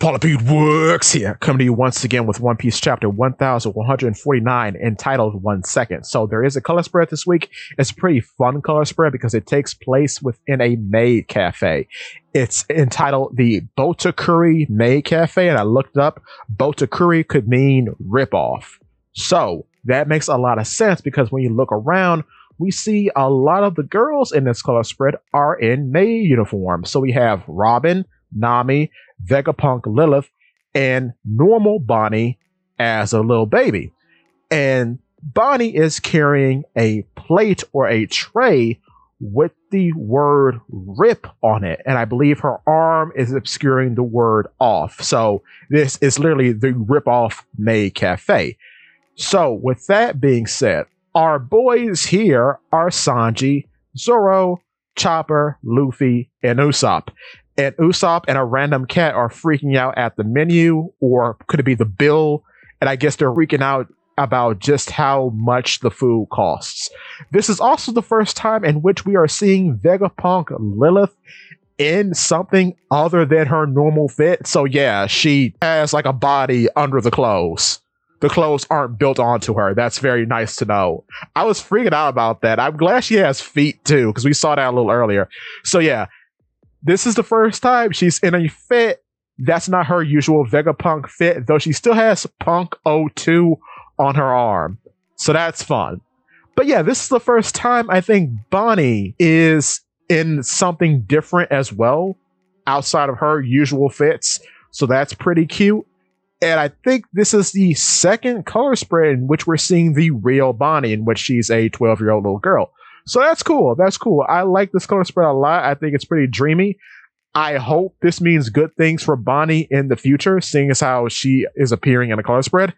Polypede Works here, coming to you once again with One Piece chapter 1149 entitled 1 Second. So there is a color spread this week. It's a pretty fun color spread because it takes place within a maid cafe. It's entitled the Botakuri Maid Cafe, and I looked it up. Botakuri could mean ripoff. So that makes a lot of sense because when you look around, we see a lot of the girls in this color spread are in maid uniform. So we have Robin, Nami, Vegapunk Lilith, and normal Bonnie as a little baby. And Bonnie is carrying a plate or a tray with the word rip on it. And I believe her arm is obscuring the word off. So this is literally the rip off maid cafe. So with that being said, our boys here are Sanji, Zoro, Chopper, Luffy, and Usopp. And Usopp and a random cat are freaking out at the menu, or could it be the bill? And I guess they're freaking out about just how much the food costs. This is also the first time in which we are seeing Vegapunk Lilith in something other than her normal fit. So yeah, she has like a body under the clothes. The clothes aren't built onto her. That's very nice to know. I was freaking out about that. I'm glad she has feet too, because we saw that a little earlier. So yeah, this is the first time she's in a fit that's not her usual Vegapunk fit, though she still has Punk 02 on her arm. So that's fun. But yeah, this is the first time I think Bonnie is in something different as well, outside of her usual fits. So that's pretty cute. And I think this is the second color spread in which we're seeing the real Bonnie, in which she's a 12-year-old little girl. So that's cool. That's cool. I like this color spread a lot. I think it's pretty dreamy. I hope this means good things for Bonnie in the future, seeing as how she is appearing in a color spread.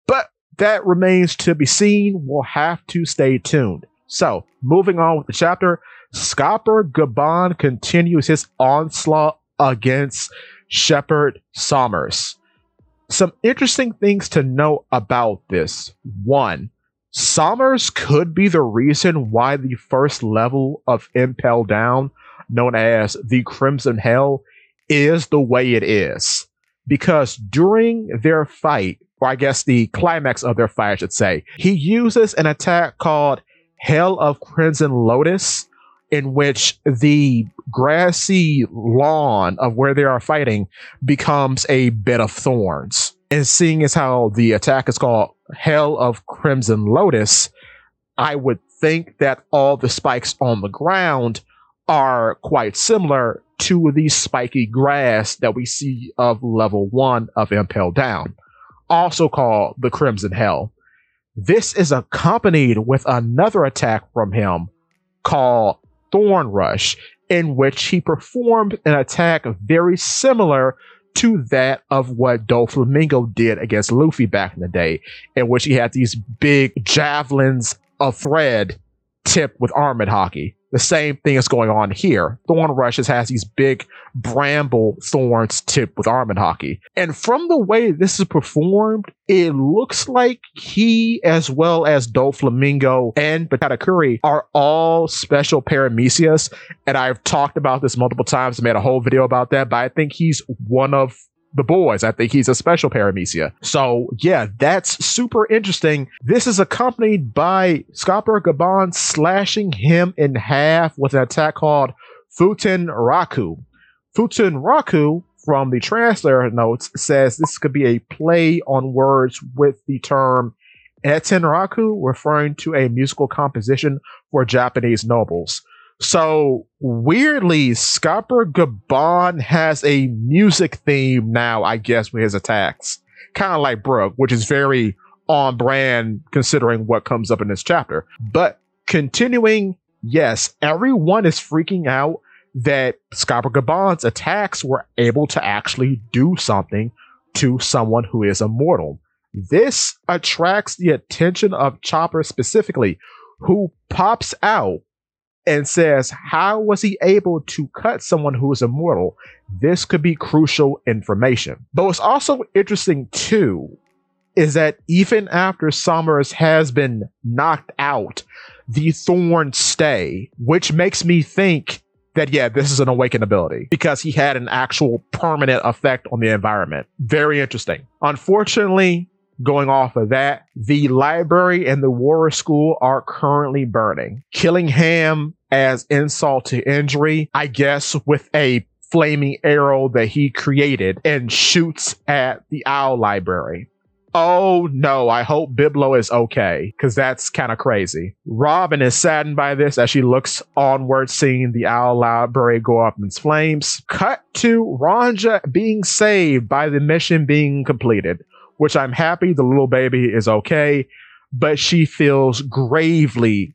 But that remains to be seen. We'll have to stay tuned. So, moving on with the chapter, Scopper Gaban continues his onslaught against Shepard Sommers. Some interesting things to note about this. One, Sommers could be the reason why the first level of Impel Down, known as the Crimson Hell, is the way it is. Because during their fight, or I guess the climax of their fight, I should say, he uses an attack called Hell of Crimson Lotus, in which the grassy lawn of where they are fighting becomes a bed of thorns. And seeing as how the attack is called Hell of Crimson Lotus, I would think that all the spikes on the ground are quite similar to the spiky grass that we see of level 1 of Impel Down, also called the Crimson Hell. This is accompanied with another attack from him called Thorn Rush, in which he performed an attack very similar to that of what Doflamingo did against Luffy back in the day, in which he had these big javelins of thread tipped with armored hockey. The same thing is going on here. Thorn Rush has these big bramble thorns tipped with armored hockey. And from the way this is performed, it looks like he, as well as Doflamingo and Batatakuri, are all special paramecias. And I've talked about this multiple times, made a whole video about that, but I think he's one of the boys. I think he's a special paramecia. So yeah, that's super interesting. This is accompanied by Scopper Gaban slashing him in half with an attack called Futen Raku. Futen Raku, from the translator notes, says this could be a play on words with the term Eten Raku, referring to a musical composition for Japanese nobles. So weirdly, Scopper Gaban has a music theme now, I guess, with his attacks. Kind of like Brook, which is very on brand considering what comes up in this chapter. But continuing, yes, everyone is freaking out that Scopper Gaban's attacks were able to actually do something to someone who is immortal. This attracts the attention of Chopper specifically, who pops out and says, how was he able to cut someone who is immortal? This could be crucial information. But what's also interesting too is that even after Sommers has been knocked out, the thorns stay, which makes me think that, yeah, this is an awakened ability because he had an actual permanent effect on the environment. Very interesting. Unfortunately, going off of that, the library and the Warrior School are currently burning, killing Ham as insult to injury, I guess, with a flaming arrow that he created and shoots at the Owl Library. Oh no, I hope Biblo is okay, because that's kind of crazy. Robin is saddened by this as she looks onward, seeing the Owl Library go up in flames. Cut to Ranja being saved by the mission being completed, which I'm happy the little baby is okay, but she feels gravely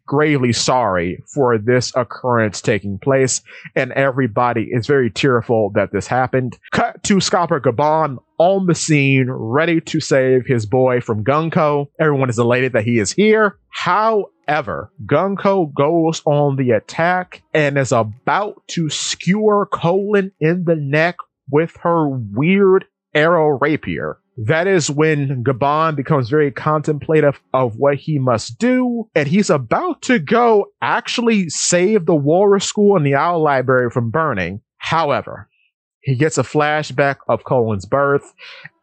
sorry for this occurrence taking place, and everybody is very tearful that this happened. Cut to Scopper Gabon on the scene, ready to save his boy from Gunko. Everyone is elated that he is here. However, Gunko goes on the attack and is about to skewer Colin in the neck with her weird arrow rapier. That is when Gabon becomes very contemplative of what he must do, and he's about to go actually save the Warrior School and the Owl Library from burning. However, he gets a flashback of Colin's birth,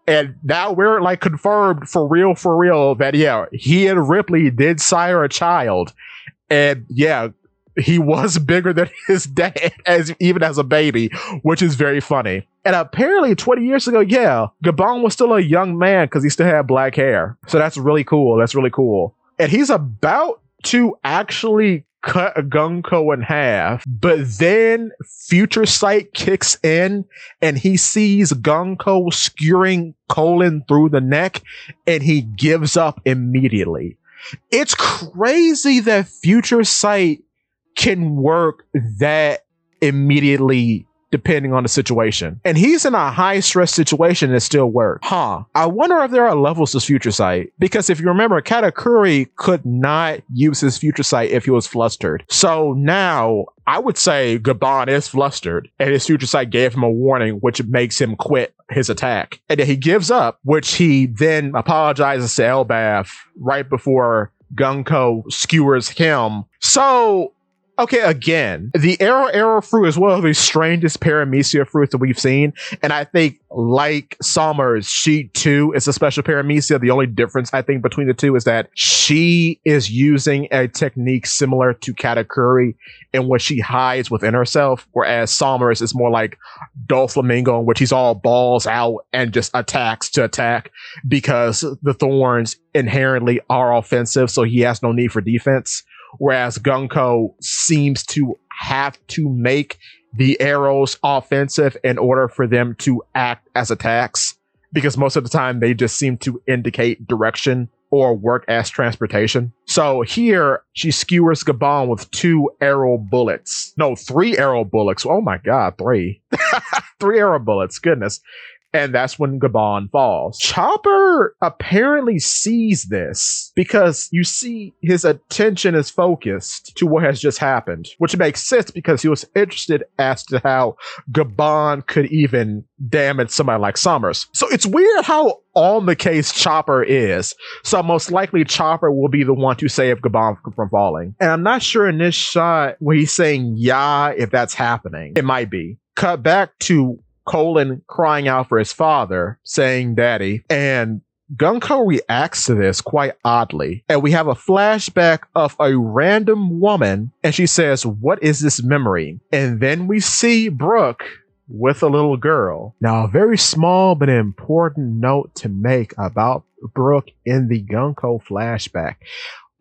and now we're like confirmed for real that, yeah, he and Ripley did sire a child, and yeah, he was bigger than his dad even as a baby, which is very funny. And apparently 20 years ago, yeah, Gabon was still a young man because he still had black hair. So that's really cool. That's really cool. And he's about to actually cut Gunko in half, but then Future Sight kicks in and he sees Gunko skewering Colin through the neck, and he gives up immediately. It's crazy that Future Sight can work that immediately depending on the situation. And he's in a high stress situation and still work. I wonder if there are levels to Future Sight, because if you remember, Katakuri could not use his Future Sight if he was flustered. So now I would say Gabon is flustered and his Future Sight gave him a warning, which makes him quit his attack. And then he gives up, which he then apologizes to Elbaf right before Gunko skewers him. So okay, again, the arrow fruit is one of the strangest paramecia fruits that we've seen. And I think, like Summer's, she too is a special paramecia. The only difference, I think, between the two is that she is using a technique similar to Katakuri in which she hides within herself, whereas Summers is more like Doflamingo, in which he's all balls out and just attacks to attack because the thorns inherently are offensive, so he has no need for defense. Whereas Gunko seems to have to make the arrows offensive in order for them to act as attacks, because most of the time they just seem to indicate direction or work as transportation. So here she skewers Gabon with 3 arrow bullets. Oh my god, 3. 3 arrow bullets, goodness. And that's when Gabon falls. Chopper apparently sees this because you see his attention is focused to what has just happened, which makes sense because he was interested as to how Gabon could even damage somebody like Summers. So it's weird how on the case Chopper is. So most likely Chopper will be the one to save Gabon from falling. And I'm not sure in this shot where he's saying yeah, if that's happening. It might be. Cut back to Colin crying out for his father, saying daddy, and Gunko reacts to this quite oddly. And we have a flashback of a random woman, and she says, "What is this memory?" And then we see Brooke with a little girl. Now, a very small but important note to make about Brooke in the Gunko flashback.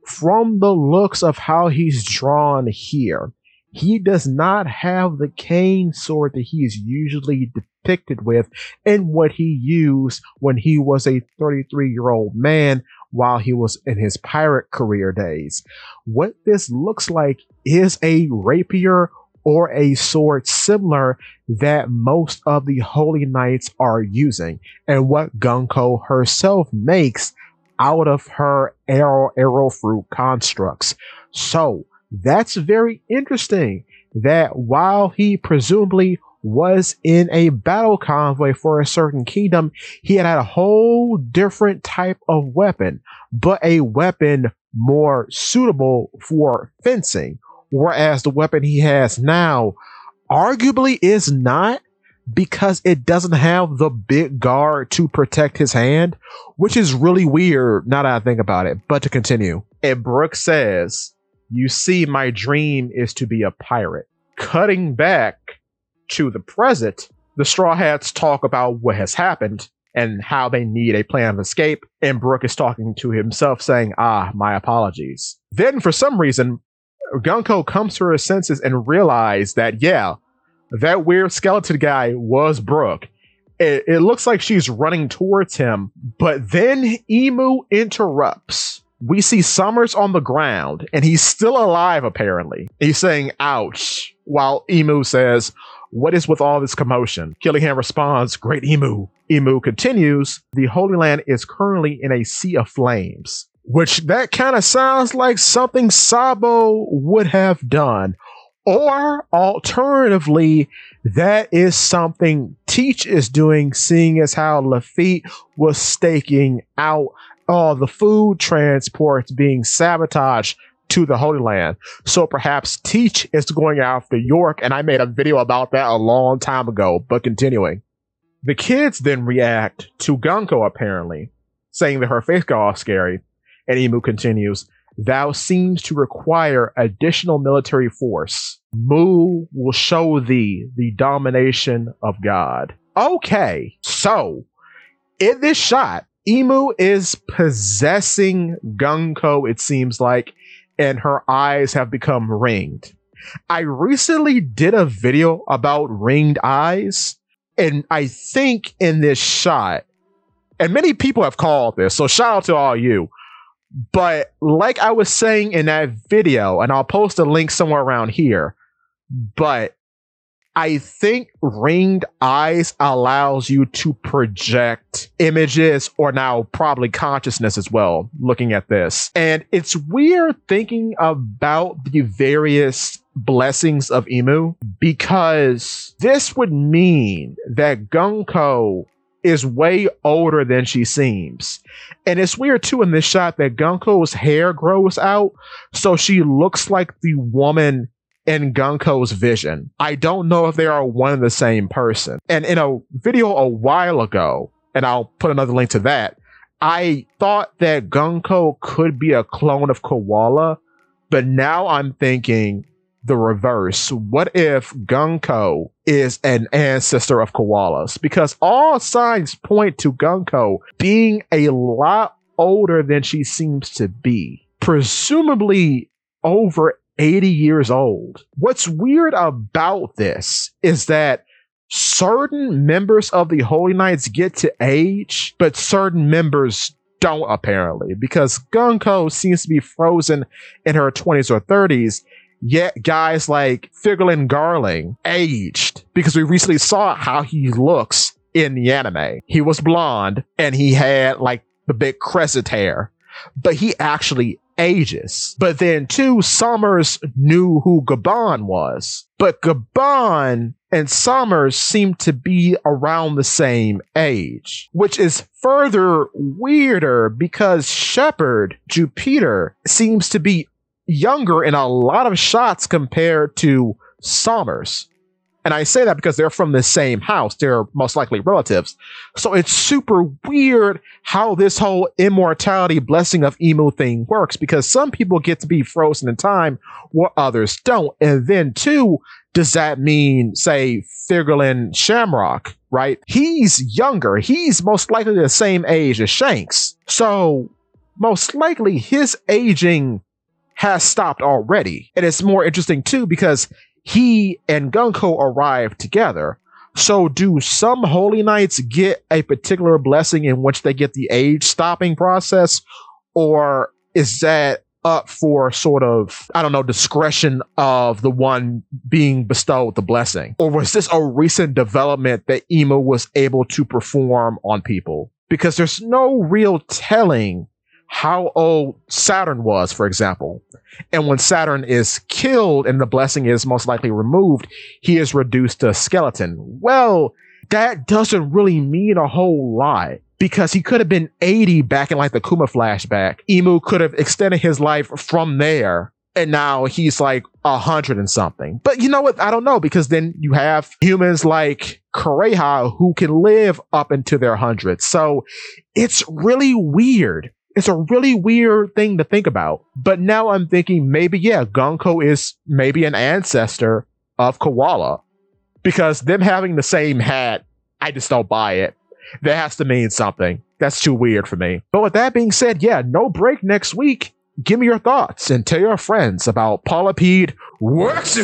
From the looks of how he's drawn here, he does not have the cane sword that he is usually depicted with and what he used when he was a 33-year-old man while he was in his pirate career days. What this looks like is a rapier or a sword similar that most of the Holy Knights are using, and what Gunko herself makes out of her arrow fruit constructs. So that's very interesting that while he presumably was in a battle convoy for a certain kingdom, he had a whole different type of weapon, but a weapon more suitable for fencing. Whereas the weapon he has now arguably is not, because it doesn't have the big guard to protect his hand, which is really weird now that I think about it. But to continue, and Brooke says, "You see, my dream is to be a pirate." Cutting back to the present, the Straw Hats talk about what has happened and how they need a plan of escape, and Brooke is talking to himself saying, my apologies. Then for some reason, Gunko comes to her senses and realizes that, yeah, that weird skeleton guy was Brooke. It looks like she's running towards him, but then Emu interrupts. We see Summers on the ground, and he's still alive, apparently. He's saying, ouch, while Emu says, "What is with all this commotion?" Killingham responds, "Great Emu." Emu continues, "The Holy Land is currently in a sea of flames," which that kind of sounds like something Sabo would have done. Or alternatively, that is something Teach is doing, seeing as how Lafitte was staking out all the food transports being sabotaged to the Holy Land. So perhaps Teach is going after York, and I made a video about that a long time ago, but continuing. The kids then react to Gunko, apparently, saying that her face got all scary, and Emu continues, "Thou seems to require additional military force. Mu will show thee the domination of God." Okay, so in this shot, Emu is possessing Gunko, it seems like, and her eyes have become ringed. I recently did a video about ringed eyes, and I think in this shot, and many people have called this, so shout out to all you. But like I was saying in that video, and I'll post a link somewhere around here, but I think ringed eyes allows you to project images, or now probably consciousness as well, looking at this. And it's weird thinking about the various blessings of Emu, because this would mean that Gunko is way older than she seems. And it's weird too in this shot that Gunko's hair grows out, so she looks like the woman in Gunko's vision. I don't know if they are one and the same person. And in a video a while ago, and I'll put another link to that, I thought that Gunko could be a clone of Koala, but now I'm thinking the reverse. What if Gunko is an ancestor of koalas? Because all signs point to Gunko being a lot older than she seems to be. Presumably over 80 years old. What's weird about this is that certain members of the Holy Knights get to age, but certain members don't, apparently, because Gunko seems to be frozen in her 20s or 30s, yet guys like Figurlin Garling aged, because we recently saw how he looks in the anime. He was blonde and he had like the big crescent hair, but he actually ages. But then too, Summers knew who Gabon was, but Gabon and Summers seem to be around the same age, which is further weirder because Shepard, Jupiter, seems to be younger in a lot of shots compared to Summers. And I say that because they're from the same house. They're most likely relatives. So it's super weird how this whole immortality blessing of Emu thing works, because some people get to be frozen in time while others don't. And then too, does that mean, say, Figurlin Shamrock, right? He's younger. He's most likely the same age as Shanks. So most likely his aging has stopped already. And it's more interesting too, because he and Gunko arrived together. So do some Holy Knights get a particular blessing in which they get the age stopping process? Or is that up for sort of, I don't know, discretion of the one being bestowed the blessing? Or was this a recent development that Emu was able to perform on people? Because there's no real telling how old Saturn was, for example. And when Saturn is killed and the blessing is most likely removed, he is reduced to a skeleton. Well, that doesn't really mean a whole lot, because he could have been 80 back in like the Kuma flashback. Emu could have extended his life from there and now he's like 100 and something. But you know what? I don't know, because then you have humans like Kureha who can live up into their hundreds. So it's really weird. It's a really weird thing to think about. But now I'm thinking maybe, yeah, Gunko is maybe an ancestor of Koala, because them having the same hat, I just don't buy it. That has to mean something. That's too weird for me. But with that being said, yeah, no break next week. Give me your thoughts and tell your friends about Polypede Works.